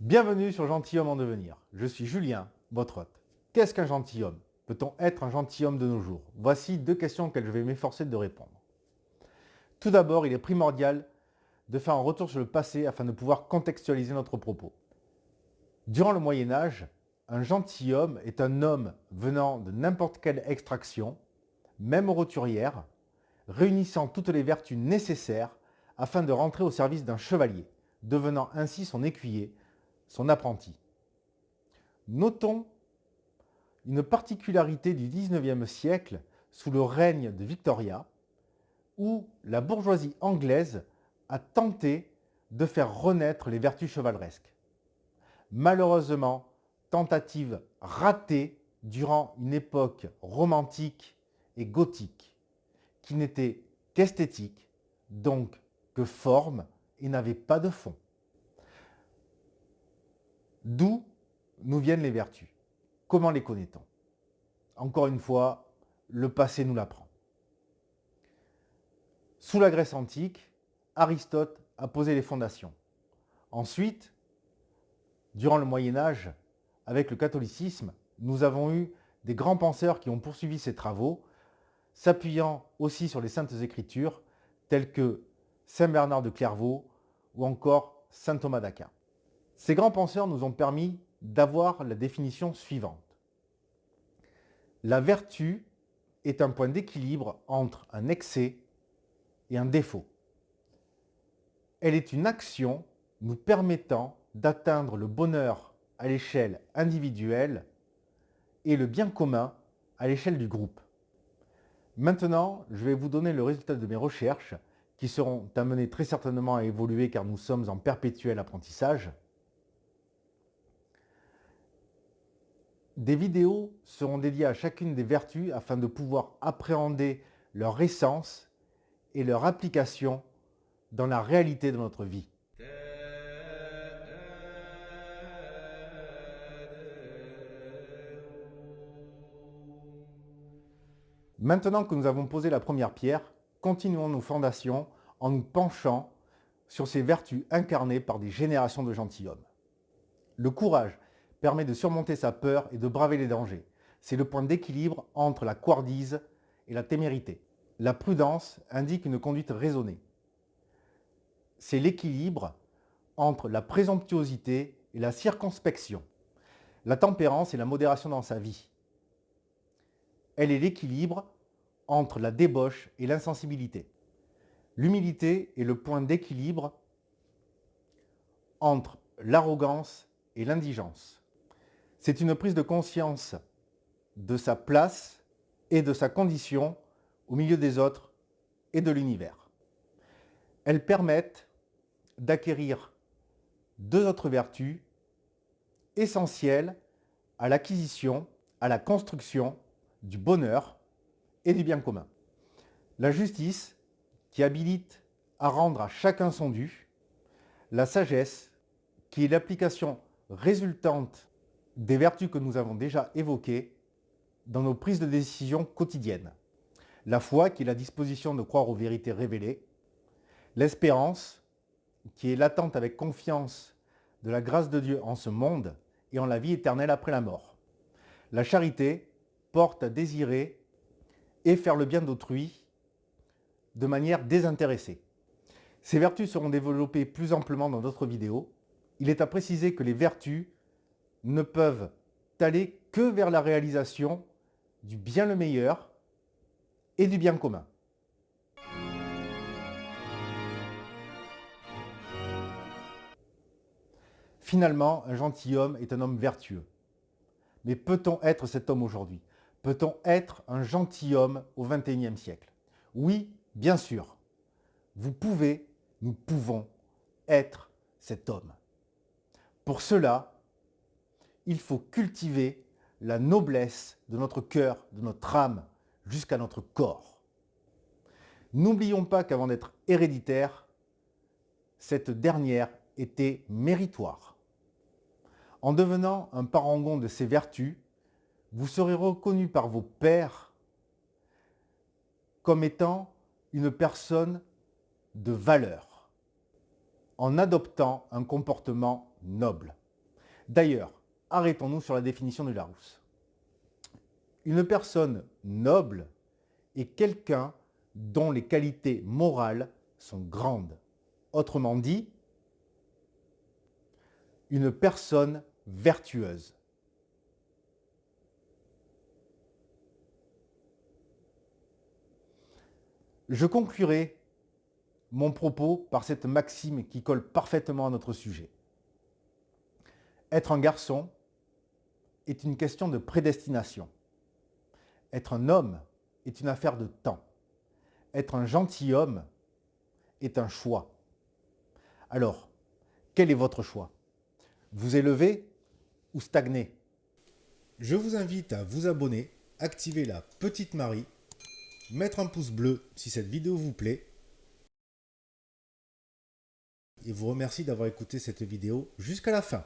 Bienvenue sur Gentilhomme en devenir. Je suis Julien, votre hôte. Qu'est-ce qu'un gentilhomme? Peut-on être un gentilhomme de nos jours? Voici deux questions auxquelles je vais m'efforcer de répondre. Tout d'abord, il est primordial de faire un retour sur le passé afin de pouvoir contextualiser notre propos. Durant le Moyen-Âge, un gentilhomme est un homme venant de n'importe quelle extraction, même roturière, réunissant toutes les vertus nécessaires afin de rentrer au service d'un chevalier, devenant ainsi son écuyer, son apprenti. Notons une particularité du XIXe siècle sous le règne de Victoria, où la bourgeoisie anglaise a tenté de faire renaître les vertus chevaleresques. Malheureusement, tentative ratée durant une époque romantique et gothique, qui n'était qu'esthétique, donc que forme, et n'avait pas de fond. D'où nous viennent les vertus? Comment les connaît-on? Encore une fois, le passé nous l'apprend. Sous la Grèce antique, Aristote a posé les fondations. Ensuite, durant le Moyen-Âge, avec le catholicisme, nous avons eu des grands penseurs qui ont poursuivi ces travaux, s'appuyant aussi sur les Saintes Écritures, tels que Saint Bernard de Clairvaux ou encore Saint Thomas d'Aquin. Ces grands penseurs nous ont permis d'avoir la définition suivante. La vertu est un point d'équilibre entre un excès et un défaut. Elle est une action nous permettant d'atteindre le bonheur à l'échelle individuelle et le bien commun à l'échelle du groupe. Maintenant, je vais vous donner le résultat de mes recherches qui seront amenées très certainement à évoluer car nous sommes en perpétuel apprentissage. Des vidéos seront dédiées à chacune des vertus afin de pouvoir appréhender leur essence et leur application dans la réalité de notre vie. Maintenant que nous avons posé la première pierre, continuons nos fondations en nous penchant sur ces vertus incarnées par des générations de gentilshommes. Le courage permet de surmonter sa peur et de braver les dangers. C'est le point d'équilibre entre la couardise et la témérité. La prudence indique une conduite raisonnée. C'est l'équilibre entre la présomptuosité et la circonspection. La tempérance est la modération dans sa vie. Elle est l'équilibre entre la débauche et l'insensibilité. L'humilité est le point d'équilibre entre l'arrogance et l'indigence. C'est une prise de conscience de sa place et de sa condition au milieu des autres et de l'univers. Elles permettent d'acquérir deux autres vertus essentielles à l'acquisition, à la construction du bonheur et du bien commun. La justice, qui habilite à rendre à chacun son dû. La sagesse, qui est l'application résultante des vertus que nous avons déjà évoquées dans nos prises de décision quotidiennes. La foi, qui est la disposition de croire aux vérités révélées. L'espérance, qui est l'attente avec confiance de la grâce de Dieu en ce monde et en la vie éternelle après la mort. La charité porte à désirer et faire le bien d'autrui de manière désintéressée. Ces vertus seront développées plus amplement dans d'autres vidéos. Il est à préciser que les vertus ne peuvent aller que vers la réalisation du bien le meilleur et du bien commun. Finalement, un gentilhomme est un homme vertueux. Mais peut-on être cet homme aujourd'hui? Peut-on être un gentilhomme au XXIe siècle? Oui, bien sûr. Vous pouvez, nous pouvons être cet homme. Pour cela, il faut cultiver la noblesse de notre cœur, de notre âme, jusqu'à notre corps. N'oublions pas qu'avant d'être héréditaire, cette dernière était méritoire. En devenant un parangon de ces vertus, vous serez reconnu par vos pairs comme étant une personne de valeur, en adoptant un comportement noble. D'ailleurs, arrêtons-nous sur la définition du Larousse. Une personne noble est quelqu'un dont les qualités morales sont grandes. Autrement dit, une personne vertueuse. Je conclurai mon propos par cette maxime qui colle parfaitement à notre sujet. Être un garçon est une question de prédestination. Être un homme est une affaire de temps. Être un gentilhomme est un choix. Alors, quel est votre choix? Vous élever ou stagner? Je vous invite à vous abonner, activer la petite Marie, mettre un pouce bleu si cette vidéo vous plaît et vous remercie d'avoir écouté cette vidéo jusqu'à la fin.